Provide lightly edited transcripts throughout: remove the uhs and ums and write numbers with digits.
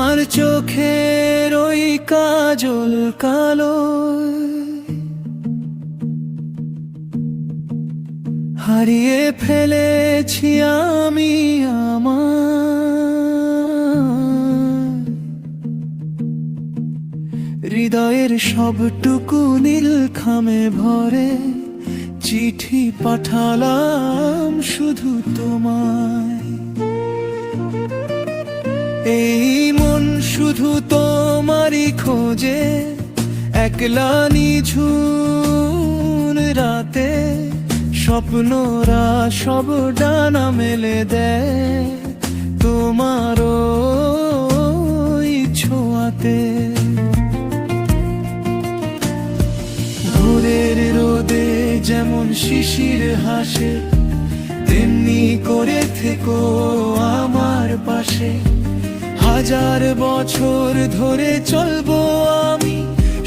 তোমার চোখের ওই কাজল কালো হারিয়ে ফেলেছি আমি আমার হৃদয়ের সবটুকু নীল খামে ভরে চিঠি পাঠালাম শুধু তোমায়। এই মন শুধু তোমারই খোঁজে, একলা নিঝুম রাতে স্বপ্নরা সব ডানা মেলে দেয় তোমার ওই ছোঁয়াতে। ভোরের রোদে যেমন শিশির হাসে, তেমনি করে থেকো আমার পাশে। হাজার বছর ধরে চলবো আমি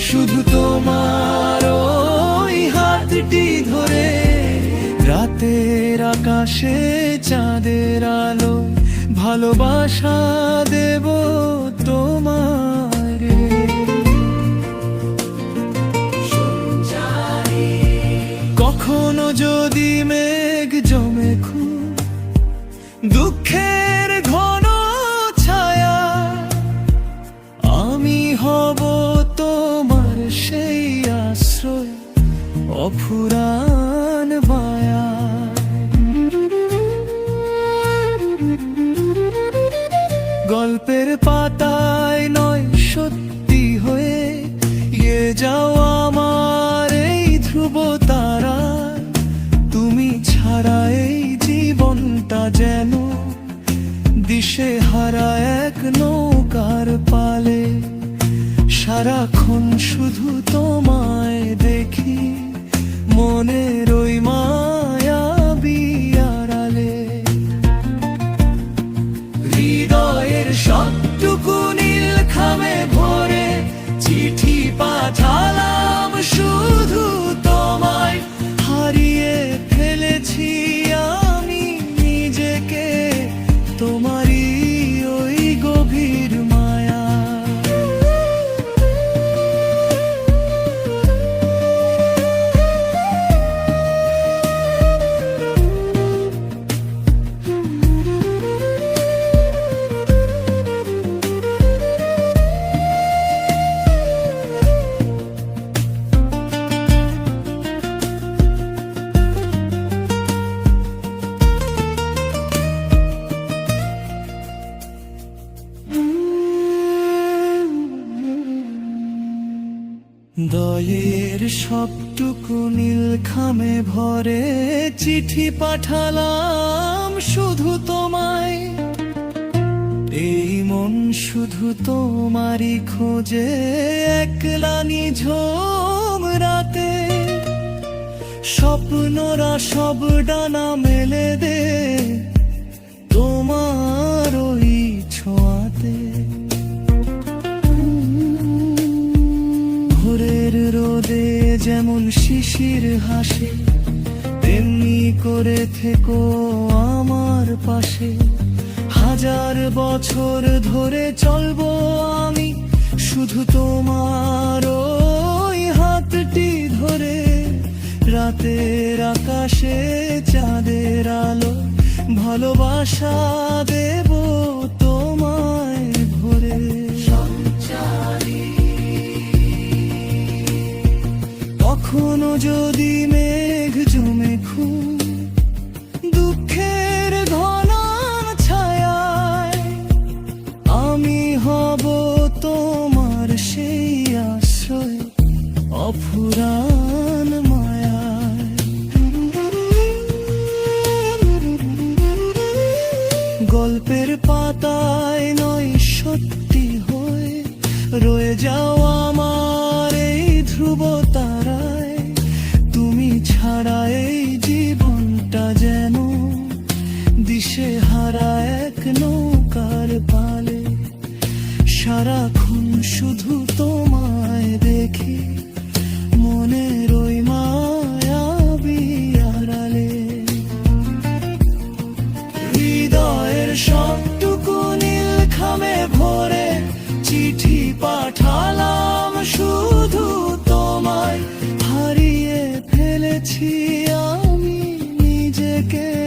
শুধু তোমার ওই হাতটি ধরে। রাতের আকাশে চাঁদের আলো ভালোবাসা দেব তোমারে। কখনো যদি মেঘ জমে খুব দুঃখের ঘন ছায়া, আমি হব তোমার সেই আশ্রয় অফুরান মায়া। গল্পের পাতায় নয় সত্যি হয়ে এ যাও আমার এই ধ্রুব তারা। তুমি ছাড়া এই জীবনটা যেন দিশে হারা এক নৌকার পালে। সারাক্ষণ শুধু তোমায় দেখি মনের ওই মায়াবী আড়ালে। হৃদয়ের সবটুকু নীল খামে ভরে চিঠি পাঠালাম শুধু তোমায়। হারিয়ে ফেলেছি আমি নিজেকে তোমারই ওই গভীর মায়া। দয়ের সবটুকু নীল খামে ভরে চিঠি পাঠালাম শুধু তোমায়। এই মন শুধু তোমারই খোঁজে, একলা নিঝুম রাতে স্বপ্নরা সব ডানা মেলে দে তোমার ওই ছোঁয়াতে। ভোরের রোদে যেমন শিশির হাসে, তেমনি করে থেকো আমার পাশে। হাজার বছর ধরে চলবো আমি শুধু তোমার ওই হাতটি ধরে। রাতের আকাশে চাঁদের আলো ভালোবাসা দেব তোমায় ভরে। কখনো যদি মেঘ জমে খুব দুঃখের ঘন ছায়ায়, আমি হব তোমার সেই আশ্রয় অফুরান মায়ায়। গল্পের পাতায় নয় সত্যি হয়ে রয়ে যাও আমার এই ধ্রুব তারায়। তুমি ছাড়া এই জীবনটা যেন দিশে হারা এক নৌকার পালে। সারাক্ষণ শুধু তোমায় দেখি মনের ওই মায়াবী আড়ালে। হৃদয়ের সবটুকু নীল খামে ভরে থেকে